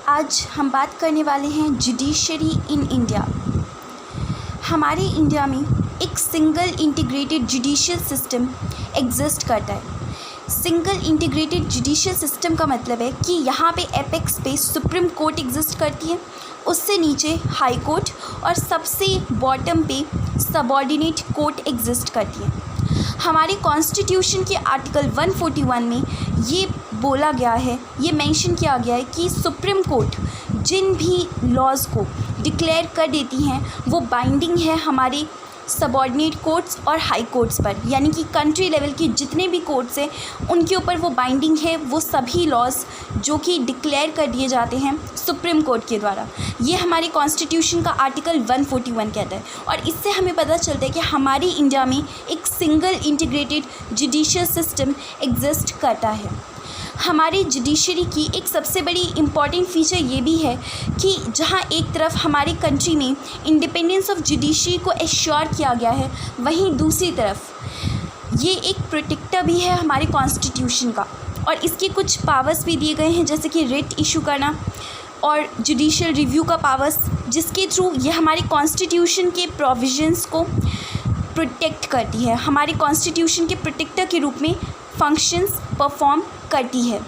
आज हम बात करने वाले हैं जुडिशरी इन इंडिया। हमारे इंडिया में एक single integrated judicial system exist करता है। सिंगल इंटीग्रेटेड जुडिशियल सिस्टम का मतलब है कि यहाँ पे एपेक्स पे सुप्रीम कोर्ट एग्जिस्ट करती है, उससे नीचे हाई कोर्ट और सबसे बॉटम पे सबऑर्डिनेट कोर्ट एग्जिस्ट करती है। हमारे कॉन्स्टिट्यूशन के आर्टिकल 141 में ये बोला गया है, ये मेंशन किया गया है कि सुप्रीम कोर्ट जिन भी लॉज़ को डिक्लेयर कर देती हैं वो बाइंडिंग है हमारे सबऑर्डिनेट कोर्ट्स और हाई कोर्ट्स पर, यानी कि कंट्री लेवल के जितने भी कोर्ट्स हैं उनके ऊपर वो बाइंडिंग है, वो सभी लॉज जो कि डिक्लेयर कर दिए जाते हैं सुप्रीम कोर्ट के द्वारा। ये हमारे कॉन्स्टिट्यूशन का आर्टिकल 141 कहता है और इससे हमें पता चलता है कि हमारी इंडिया में एक single integrated judicial system exist करता है। हमारी जुडिशरी की एक सबसे बड़ी इम्पॉर्टेंट फीचर ये भी है कि जहाँ एक तरफ हमारी कंट्री में इंडिपेंडेंस ऑफ जुडिशरी को एश्योर किया गया है, वहीं दूसरी तरफ ये एक प्रोटेक्टर भी है हमारे कॉन्स्टिट्यूशन का और इसके कुछ पावर्स भी दिए गए हैं, जैसे कि रिट इशू करना और जुडिशियल रिव्यू का पावर्स, जिसके थ्रू ये हमारे कॉन्स्टिट्यूशन के प्रोविजंस को प्रोटेक्ट करती है, हमारे कॉन्स्टिट्यूशन के प्रोटेक्टर के रूप में फंक्शंस परफॉर्म करती है।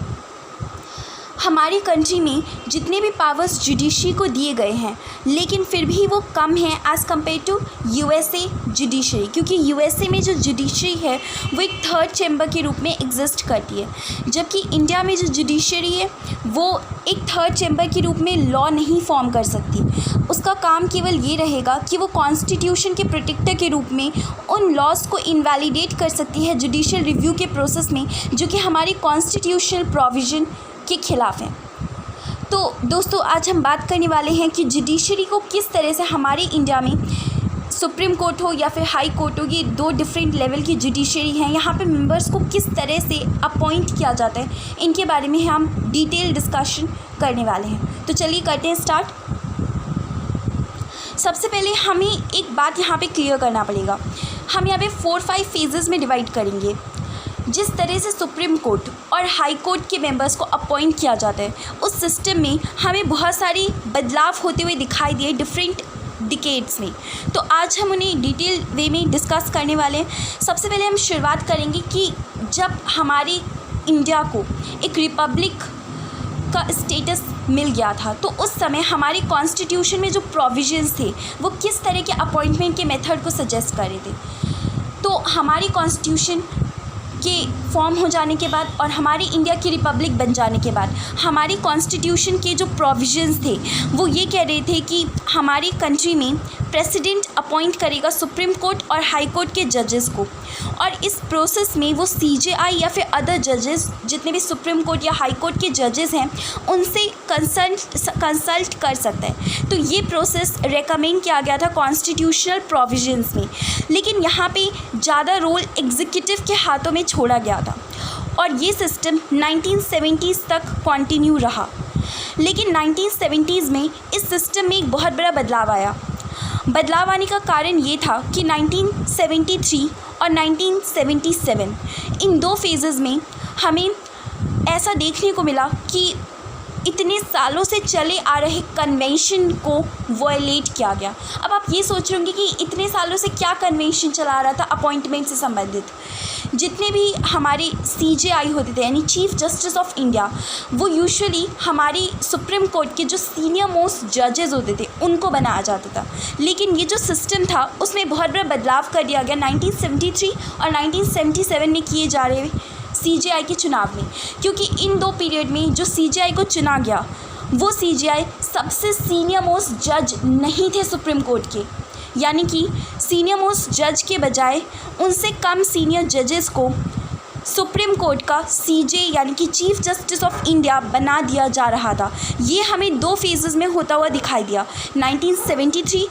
हमारी कंट्री में जितने भी पावर्स जुडिशरी को दिए गए हैं, लेकिन फिर भी वो कम हैं as compare to USA judiciary, क्योंकि यूएसए में जो जुडिशरी है वो एक थर्ड चैम्बर के रूप में एग्जिस्ट करती है, जबकि इंडिया में जो जुडिशरी है वो एक थर्ड चैम्बर के रूप में लॉ नहीं फॉर्म कर सकती। उसका काम केवल ये रहेगा कि वो कॉन्स्टिट्यूशन के प्रोटेक्टर के रूप में उन लॉज को इनवैलिडेट कर सकती है जुडिशियल रिव्यू के प्रोसेस में, जो कि हमारी कॉन्स्टिट्यूशनल प्रोविज़न के खिलाफ हैं। तो दोस्तों, आज हम बात करने वाले हैं कि जुडिशरी को किस तरह से हमारे इंडिया में सुप्रीम कोर्ट हो या फिर हाई कोर्ट हो, ये दो डिफरेंट लेवल की जुडिशरी हैं, यहाँ पे मेंबर्स को किस तरह से अपॉइंट किया जाता है, इनके बारे में हम डिटेल डिस्कशन करने वाले हैं। तो चलिए करते हैं स्टार्ट। सबसे पहले हमें एक बात यहाँ पे क्लियर करना पड़ेगा। हम यहाँ पे 4-5 फेजेस में डिवाइड करेंगे। जिस तरह से सुप्रीम कोर्ट और हाई कोर्ट के मेंबर्स को अपॉइंट किया जाता है, उस सिस्टम में हमें बहुत सारी बदलाव होते हुए दिखाई दिए डिफरेंट डिकेड्स में। तो आज हम उन्हें डिटेल वे में डिस्कस करने वाले हैं। सबसे पहले हम शुरुआत करेंगे कि जब हमारी इंडिया को एक रिपब्लिक का स्टेटस मिल गया था, तो उस समय हमारे कॉन्स्टिट्यूशन में जो प्रोविजंस थे वो किस तरह के अपॉइंटमेंट के मेथड को सजेस्ट कर रहे थे। तो हमारी कॉन्स्टिट्यूशन के फॉर्म हो जाने के बाद और हमारी इंडिया की रिपब्लिक बन जाने के बाद हमारी कॉन्स्टिट्यूशन के जो प्रोविजंस थे वो ये कह रहे थे कि हमारी कंट्री में प्रेसिडेंट अपॉइंट करेगा सुप्रीम कोर्ट और हाई कोर्ट के जजेस को, और इस प्रोसेस में वो सीजेआई या फिर अदर जजेस, जितने भी सुप्रीम कोर्ट या हाई कोर्ट के जजेस हैं, उनसे कंसल्ट कर सकता है। तो ये प्रोसेस रेकमेंड किया गया था कॉन्स्टिट्यूशनल प्रोविजंस में, लेकिन यहाँ पे ज़्यादा रोल एग्जीक्यूटिव के हाथों में छोड़ा गया था और ये सिस्टम 1970s तक कंटिन्यू रहा। लेकिन 1970s में इस सिस्टम में एक बहुत बड़ा बदलाव आया। बदलाव आने का कारण ये था कि 1973 और 1977 इन दो फेजेस में हमें ऐसा देखने को मिला कि इतने सालों से चले आ रहे कन्वेंशन को वायलेट किया गया। अब आप ये सोच रहे होंगे कि इतने सालों से क्या कन्वेंशन चला आ रहा था अपॉइंटमेंट से संबंधित। जितने भी हमारे सीजेआई होते थे, यानी चीफ जस्टिस ऑफ इंडिया, वो यूजुअली हमारी सुप्रीम कोर्ट के जो सीनियर मोस्ट जजेस होते थे उनको बनाया जाता था। लेकिन ये जो सिस्टम था उसमें बहुत बड़ा बदलाव कर दिया गया 1973 और 1977 में किए जा रहे सीजेआई के चुनाव में, क्योंकि इन दो पीरियड में जो सीजेआई को चुना गया वो सीजेआई सबसे सीनियर मोस्ट जज नहीं थे सुप्रीम कोर्ट के, यानी कि सीनियर मोस्ट जज के बजाय उनसे कम सीनियर जजेस को सुप्रीम कोर्ट का सीजे यानी कि चीफ जस्टिस ऑफ इंडिया बना दिया जा रहा था। ये हमें दो फेजेस में होता हुआ दिखाई दिया, 1973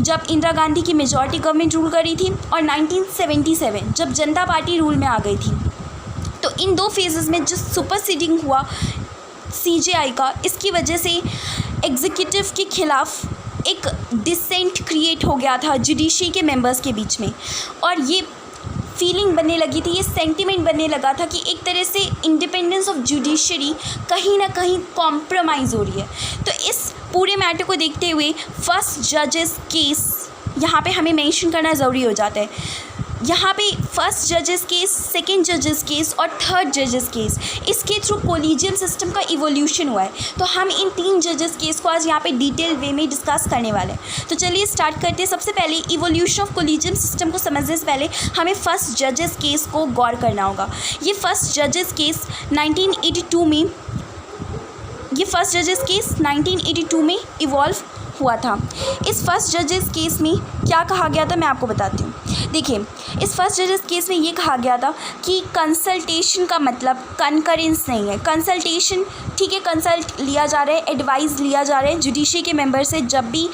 जब इंदिरा गांधी की मेजॉरिटी गवर्नमेंट रूल कर रही थी और 1977 जब जनता पार्टी रूल में आ गई थी। तो इन दो फेजेस में जो सुपरसीडिंग हुआ सीजेआई का, इसकी वजह से एग्जीक्यूटिव के खिलाफ एक डिसेंट क्रिएट हो गया था जुडिशरी के मेंबर्स के बीच में, और ये फीलिंग बनने लगी थी, ये सेंटिमेंट बनने लगा था कि एक तरह से इंडिपेंडेंस ऑफ जुडिशरी कहीं ना कहीं कॉम्प्रोमाइज़ हो रही है। तो इस पूरे मैटर को देखते हुए फर्स्ट जजेस केस यहाँ पे हमें मेंशन करना ज़रूरी हो जाता है। यहाँ पे फर्स्ट जजेस केस, सेकंड जजेस केस और थर्ड जजेस केस, इसके थ्रू कोलिजियम सिस्टम का इवोल्यूशन हुआ है। तो हम इन 3 जजेस केस को आज यहाँ पे डिटेल वे में डिस्कस करने वाले हैं। तो चलिए स्टार्ट करते हैं। सबसे पहले इवोल्यूशन ऑफ कोलिजियम सिस्टम को समझने से पहले हमें फर्स्ट जजेस केस को गौर करना होगा। ये फर्स्ट जजेस केस 1982 में इवॉल्व हुआ था। इस फर्स्ट जजेस केस में क्या कहा गया था मैं आपको बताती हूँ। देखिए, इस फर्स्ट जजेस केस में ये कहा गया था कि कंसल्टेशन का मतलब कंकरेंस नहीं है। कंसल्टेशन ठीक है, कंसल्ट लिया जा रहा है, एडवाइस लिया जा रहा है जुडिशरी के मेंबर से जब भी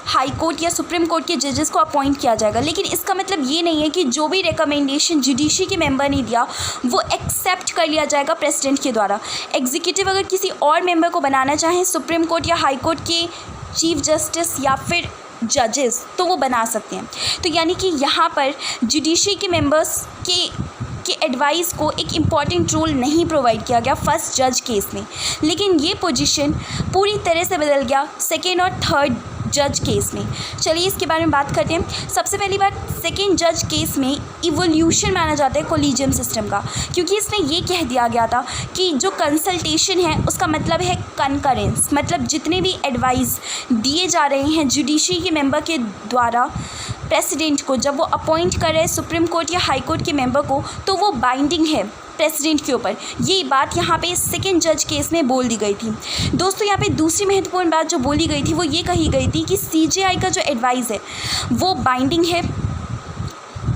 हाई कोर्ट या सुप्रीम कोर्ट के जजेस को अपॉइंट किया जाएगा। लेकिन इसका मतलब ये नहीं है कि जो भी रिकमेंडेशन जुडिशरी के मेंबर ने दिया वो एक्सेप्ट कर लिया जाएगा प्रेसिडेंट के द्वारा। एग्जीक्यूटिव अगर किसी और मेंबर को बनाना चाहें सुप्रीम कोर्ट या हाई कोर्ट के चीफ जस्टिस या फिर जजेस, तो वो बना सकते हैं। तो यानी कि यहाँ पर जुडिशरी के मेंबर्स के एडवाइस को एक इम्पॉर्टेंट रोल नहीं प्रोवाइड किया गया फर्स्ट जज केस में। लेकिन ये पोजीशन पूरी तरह से बदल गया सेकेंड और थर्ड जज केस में। चलिए इसके बारे में बात करते हैं। सबसे पहली बात, सेकेंड जज केस में इवोल्यूशन माना जाता है कोलिजियम सिस्टम का, क्योंकि इसमें ये कह दिया गया था कि जो कंसल्टेशन है उसका मतलब है कंकरेंस, मतलब जितने भी एडवाइस दिए जा रहे हैं जुडिशरी के मेंबर के द्वारा प्रेसिडेंट को जब वो अपॉइंट कर रहे हैं सुप्रीम कोर्ट या हाई कोर्ट के मेंबर को, तो वो बाइंडिंग है प्रेसिडेंट के ऊपर। ये बात यहाँ पे सेकेंड जज केस में बोल दी गई थी। दोस्तों, यहाँ पे दूसरी महत्वपूर्ण बात जो बोली गई थी वो ये कही गई थी कि सीजेआई का जो एडवाइस है वो बाइंडिंग है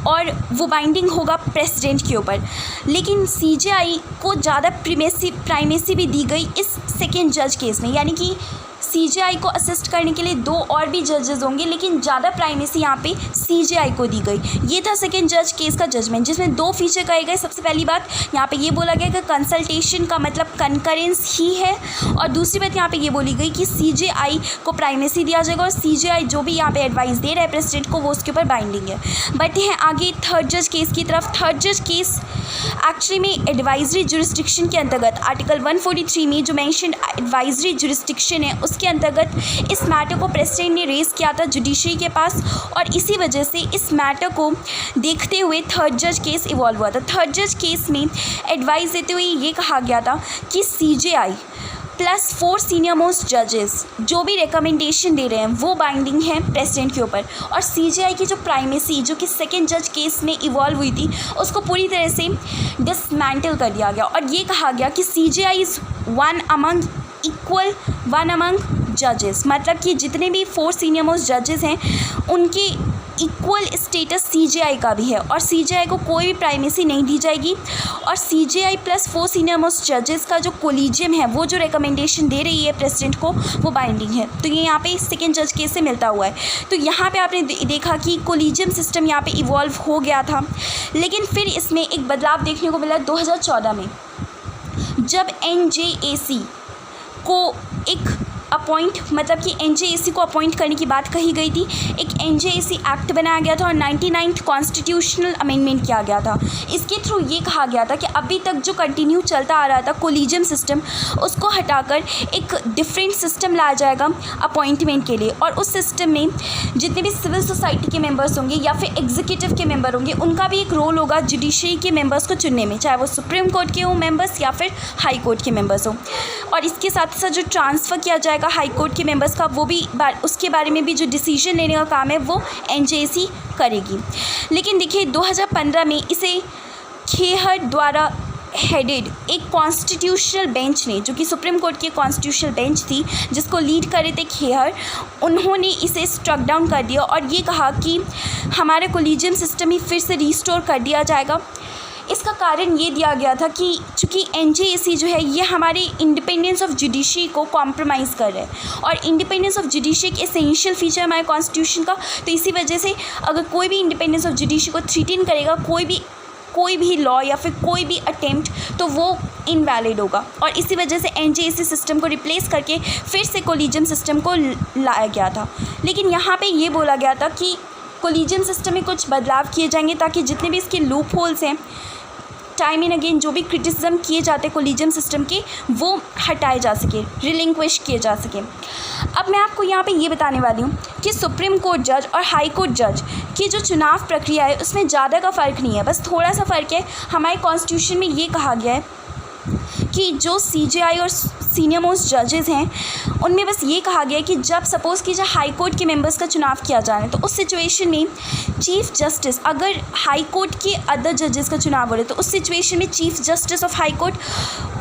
और वो बाइंडिंग होगा प्रेसिडेंट के ऊपर। लेकिन सीजेआई को ज़्यादा प्राइमेसी भी दी गई इस सेकेंड जज केस में, यानी कि सीजेआई को असिस्ट करने के लिए 2 और भी जजेस होंगे, लेकिन ज़्यादा प्राइमेसी यहाँ पे सीजेआई को दी गई। ये था सेकेंड जज केस का जजमेंट, जिसमें 2 फीचर कहे गए। सबसे पहली बात यहाँ पे ये बोला गया कि कंसल्टेशन का मतलब कंकरेंस ही है, और दूसरी बात यहाँ पे ये बोली गई कि सीजेआई को प्राइमेसी दिया जाएगा और सीजेआई जो भी यहाँ पे एडवाइस दे रहा है प्रेसिडेंट को वो उसके ऊपर बाइंडिंग है। बढ़ते हैं आगे थर्ड जज केस की तरफ। थर्ड जज केस एक्चुअली में एडवाइजरी जुरिस्डिक्शन के अंतर्गत आर्टिकल 143 में जो मेंशन एडवाइजरी जुरिस्डिक्शन है उसके अंतर्गत इस मैटर को प्रेसिडेंट ने रेज़ किया था जुडिशरी के पास, और इसी वजह से इस मैटर को देखते हुए थर्ड जज केस इवॉल्व हुआ था। थर्ड जज केस में एडवाइस देते हुए ये कहा गया था कि सीजेआई प्लस 4 सीनियर मोस्ट जजेस जो भी रिकमेंडेशन दे रहे हैं वो बाइंडिंग है प्रेसिडेंट के ऊपर, और सीजेआई की जो प्राइमेसी जो कि सेकेंड जज केस में इवॉल्व हुई थी उसको पूरी तरह से डिसमेंटल कर दिया गया, और ये कहा गया कि सीजेआई इज़ वन अमंग जजेस, मतलब कि जितने भी 4 सीनियर मोस्ट जजेस हैं उनके इक्वल स्टेटस सीजेआई का भी है, और सीजेआई को कोई भी प्राइमेसी नहीं दी जाएगी, और सीजेआई प्लस 4 सीनियर मोस्ट जजेस का जो कोलिजियम है वो जो रिकमेंडेशन दे रही है प्रेसिडेंट को वो बाइंडिंग है। तो ये यहाँ पे सेकेंड जज केस से मिलता हुआ है। तो यहाँ पे आपने देखा कि कोलिजियम सिस्टम यहाँ पे इवॉल्व हो गया था, लेकिन फिर इसमें एक बदलाव देखने को मिला 2014 में, जब एनजेएसी को एक मतलब कि एनजेएसी को अपॉइंट करने की बात कही गई थी। एक एनजेएसी एक्ट बनाया गया था और 99th कॉन्स्टिट्यूशनल अमेंडमेंट किया गया था। इसके थ्रू ये कहा गया था कि अभी तक जो कंटिन्यू चलता आ रहा था कोलिजियम सिस्टम उसको हटाकर एक डिफरेंट सिस्टम लाया जाएगा अपॉइंटमेंट के लिए, और उस सिस्टम में जितने भी सिविल सोसाइटी के मेंबर्स होंगे या फिर एग्जीक्यूटिव के मेंबर होंगे उनका भी एक रोल होगा जुडिशरी के मेंबर्स को चुनने में, चाहे वो सुप्रीम कोर्ट के हों मेंबर्स या फिर हाई कोर्ट के मेंबर्स हों। और इसके साथ साथ जो ट्रांसफ़र किया जाएगा हाई कोर्ट के मेंबर्स का वो भी उसके बारे में भी जो डिसीजन लेने का काम है वो एनजेएसी करेगी। लेकिन देखिए 2015 में इसे खेहर द्वारा हेडेड एक कॉन्स्टिट्यूशनल बेंच ने, जो कि सुप्रीम कोर्ट की कॉन्स्टिट्यूशनल बेंच थी जिसको लीड कर रहे थे खेहर, उन्होंने इसे स्ट्रक डाउन कर दिया और ये कहा कि हमारा कोलिजियम सिस्टम ही फिर से रिस्टोर कर दिया जाएगा। इसका कारण ये दिया गया था कि चूँकि एनजेएसी जो है ये हमारे इंडिपेंडेंस ऑफ जुडिशरी को कॉम्प्रोमाइज़ कर रहा है, और इंडिपेंडेंस ऑफ जुडिशरी एक एसेंशियल फीचर हमारे कॉन्स्टिट्यूशन का, तो इसी वजह से अगर कोई भी इंडिपेंडेंस ऑफ जुडिशरी को थ्रेटन करेगा कोई भी लॉ या फिर कोई भी अटेम्प्ट, तो वो इनवैलिड होगा, और इसी वजह से एनजेएसी सिस्टम को रिप्लेस करके फिर से कोलिजियम सिस्टम को लाया गया था। लेकिन यहाँ पे ये बोला गया था कि कोलिजन सिस्टम में कुछ बदलाव किए जाएंगे ताकि जितने भी इसके लूप होल्स हैं, टाइम एंड अगेन जो भी क्रिटिसिज्म किए जाते हैं कोलिजन सिस्टम के, वो हटाए जा सके, रिलिंक्विश किए जा सके। अब मैं आपको यहाँ पे ये बताने वाली हूँ कि सुप्रीम कोर्ट जज और हाई कोर्ट जज की जो चुनाव प्रक्रिया है उसमें ज़्यादा का फ़र्क नहीं है, बस थोड़ा सा फ़र्क है। हमारे कॉन्स्टिट्यूशन में ये कहा गया है कि जो CJI और सीनियर मोस्ट जजेस हैं उनमें बस ये कहा गया है कि जब सपोज़ कीजिए हाई कोर्ट के मेंबर्स का चुनाव किया जा रहा है, तो उस सिचुएशन में चीफ जस्टिस, अगर हाई कोर्ट के अदर जजेस का चुनाव हो रहा है तो उस सिचुएशन में chief justice of high court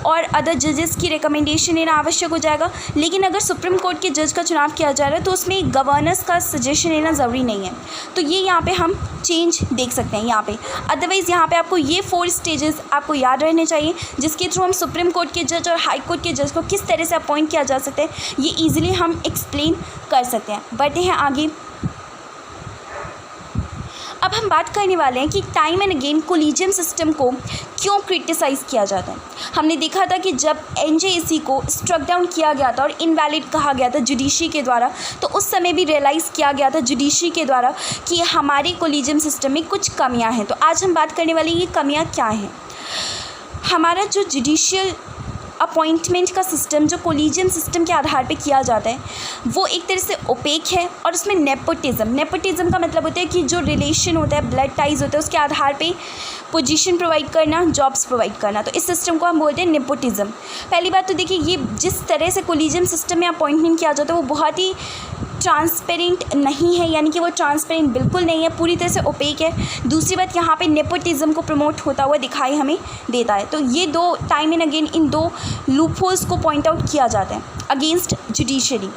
और अदर जजेस की रिकमेंडेशन लेना आवश्यक हो जाएगा। लेकिन अगर सुप्रीम कोर्ट के जज का चुनाव किया जा रहा है तो उसमें गवर्नर्स का सजेशन लेना ज़रूरी नहीं है। तो ये यहाँ पे हम चेंज देख सकते हैं यहाँ पे। अदरवाइज़ यहाँ पे आपको ये 4 स्टेजेस आपको याद रहने चाहिए जिसके थ्रू हम सुप्रीम कोर्ट के जज और हाई कोर्ट के जज को किस तरह से अपॉइंट किया जा सकता है, ये ईजिली हम एक्सप्लेन कर सकते हैं। बढ़ते हैं आगे। अब हम बात करने वाले हैं कि time and again collegium system को क्यों क्रिटिसाइज़ किया जाता है। हमने देखा था कि जब NJAC को स्ट्रक डाउन किया गया था और इनवैलिड कहा गया था जुडिशरी के द्वारा, तो उस समय भी रियलाइज़ किया गया था जुडिशरी के द्वारा कि हमारे कोलिजियम सिस्टम में कुछ कमियां हैं। तो आज हम बात करने वाले ये कमियां क्या हैं। हमारा जो जुडिशियल अपॉइंटमेंट का सिस्टम जो कोलिजियम सिस्टम के आधार पे किया जाता है वो एक तरह से ओपेक है और उसमें नेपोटिज्म का मतलब होता है कि जो रिलेशन होता है, ब्लड टाइज होता है, उसके आधार पे पोजीशन प्रोवाइड करना, जॉब्स प्रोवाइड करना। तो इस सिस्टम को हम बोलते हैं नेपोटिज्म। पहली बात तो देखिए, ये जिस तरह से कोलिजियम सिस्टम में अपॉइंटमेंट किया जाता है वो बहुत ही ट्रांसपेरेंट नहीं है, यानी कि वो ट्रांसपेरेंट बिल्कुल नहीं है, पूरी तरह से ओपेक है। दूसरी बात, यहाँ पे नेपोटिज्म को प्रमोट होता हुआ दिखाई हमें देता है। तो ये दो time and again in 2 loopholes को पॉइंट आउट किया जाता है अगेंस्ट जुडिशरी।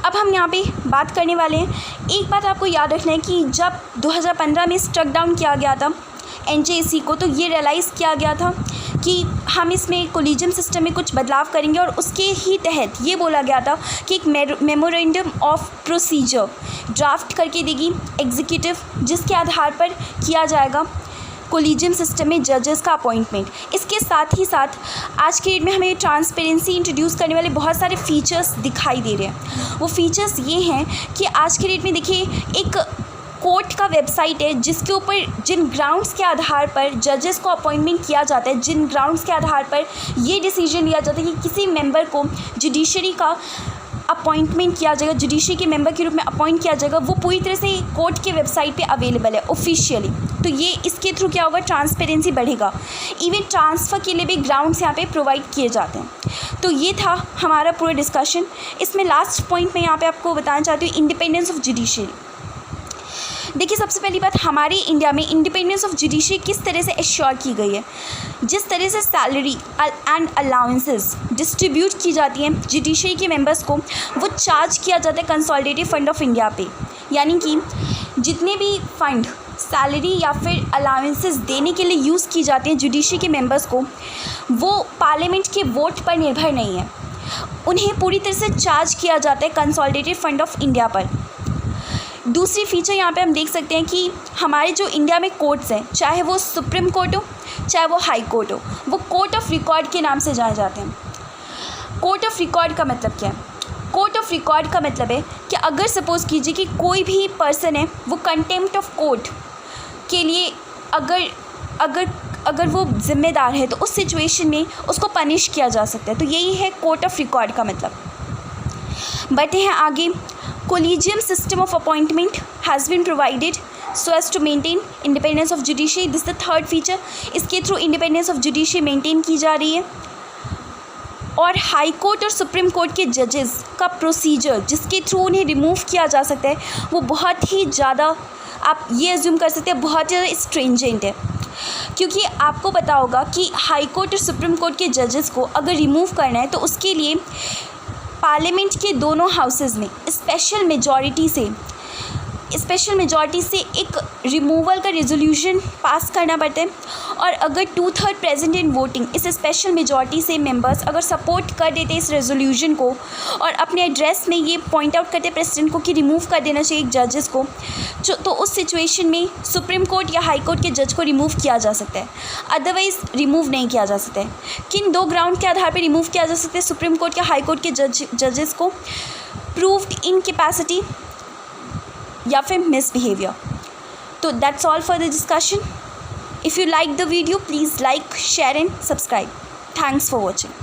अब हम यहाँ पे बात करने वाले हैं, एक बात आपको याद रखना है कि जब 2015 में स्ट्रक डाउन किया गया था NJAC को, तो ये रियलाइज़ किया गया था कि हम इसमें कोलिजियम सिस्टम में कुछ बदलाव करेंगे और उसके ही तहत ये बोला गया था कि एक मेमोरेंडम ऑफ प्रोसीजर ड्राफ्ट करके देगी एग्जीक्यूटिव, जिसके आधार पर किया जाएगा कोलिजियम सिस्टम में जजेस का अपॉइंटमेंट। इसके साथ ही साथ आज के डेट में हमें ट्रांसपेरेंसी इंट्रोड्यूस करने वाले बहुत सारे फीचर्स दिखाई दे रहे हैं। वो फीचर्स ये हैं कि आज के डेट में देखिए, एक कोर्ट का वेबसाइट है जिसके ऊपर जिन ग्राउंड्स के आधार पर जजेस को अपॉइंटमेंट किया जाता है, जिन ग्राउंड्स के आधार पर ये डिसीजन लिया जाता है कि किसी मेंबर को जुडिशरी का अपॉइंटमेंट किया जाएगा, जुडिशरी के मेंबर के रूप में अपॉइंट किया जाएगा, वो पूरी तरह से कोर्ट के वेबसाइट पे अवेलेबल है ऑफिशियली। तो ये इसके थ्रू क्या होगा, ट्रांसपेरेंसी बढ़ेगा। इवन ट्रांसफ़र के लिए भी ग्राउंड्स यहाँ पे प्रोवाइड किए जाते हैं। तो ये था हमारा पूरा डिस्कशन। इसमें लास्ट पॉइंट मैं यहाँ पे आपको बताना चाहती हूँ, इंडिपेंडेंस ऑफ जुडिशरी। देखिए, सबसे पहली बात, हमारे इंडिया में इंडिपेंडेंस ऑफ जुडिशरी किस तरह से एश्योर की गई है। जिस तरह से सैलरी एंड अलाउंसेस डिस्ट्रीब्यूट की जाती हैं जुडिशरी के मेंबर्स को, वो चार्ज किया जाता है कंसोलिडेटेड फंड ऑफ इंडिया पे। यानी कि जितने भी फंड सैलरी या फिर अलाउंसेस देने के लिए यूज़ की जाती हैं जुडिशरी के मेंबर्स को, वो पार्लियामेंट के वोट पर निर्भर नहीं है, उन्हें पूरी तरह से चार्ज किया जाता है कंसोलिडेटेड फंड ऑफ इंडिया पर। दूसरी फीचर यहाँ पे हम देख सकते हैं कि हमारे जो इंडिया में कोर्ट्स हैं, चाहे वो सुप्रीम कोर्ट हो चाहे वो हाई कोर्ट हो, वो कोर्ट ऑफ रिकॉर्ड के नाम से जाने जाते हैं। कोर्ट ऑफ रिकॉर्ड का मतलब क्या है? कोर्ट ऑफ रिकॉर्ड का मतलब है कि अगर सपोज़ कीजिए कि कोई भी पर्सन है, वो कंटेम्प्ट ऑफ कोर्ट के लिए अगर वो जिम्मेदार है, तो उस सिचुएशन में उसको पनिश किया जा सकता है। तो यही है कोर्ट ऑफ रिकॉर्ड का मतलब। बढ़ते हैं आगे। Collegium system of appointment has been provided so as to maintain independence of judiciary. This is the third feature. इसके through independence of judiciary maintain की जा रही है। और हाई कोर्ट और सुप्रीम कोर्ट के जजेस का प्रोसीजर जिसके थ्रू उन्हें रिमूव किया जा सकता है, वो बहुत ही ज़्यादा, आप ये एज्यूम कर सकते हैं, बहुत ज़्यादा स्ट्रिंजेंट है। क्योंकि आपको पता होगा कि हाई कोर्ट और सुप्रीम कोर्ट के जजेस को अगर रिमूव करना है तो उसके लिए पार्लियामेंट के दोनों हाउसेस में स्पेशल मेजॉरिटी से एक रिमूवल का रेजोल्यूशन पास करना पड़ता है। और अगर 2/3 प्रेजेंट इन वोटिंग, इस स्पेशल मेजॉरिटी से मेंबर्स अगर सपोर्ट कर देते इस रेजोल्यूशन को और अपने एड्रेस में ये पॉइंट आउट करते प्रेसिडेंट को कि रिमूव कर देना चाहिए जजेस को, तो उस सिचुएशन में सुप्रीम कोर्ट या हाई कोर्ट के जज को रिमूव किया जा सकता है। अदरवाइज़ रिमूव नहीं किया जा सकता है। किन 2 ग्राउंड के आधार पर रिमूव किया जा सकता है सुप्रीम कोर्ट या हाई कोर्ट के जजेस को? प्रूव्ड इनकैपेसिटी या फिर मिसबिहेवियर। तो that's all for the discussion. If you like the video please like, share and subscribe. Thanks for watching.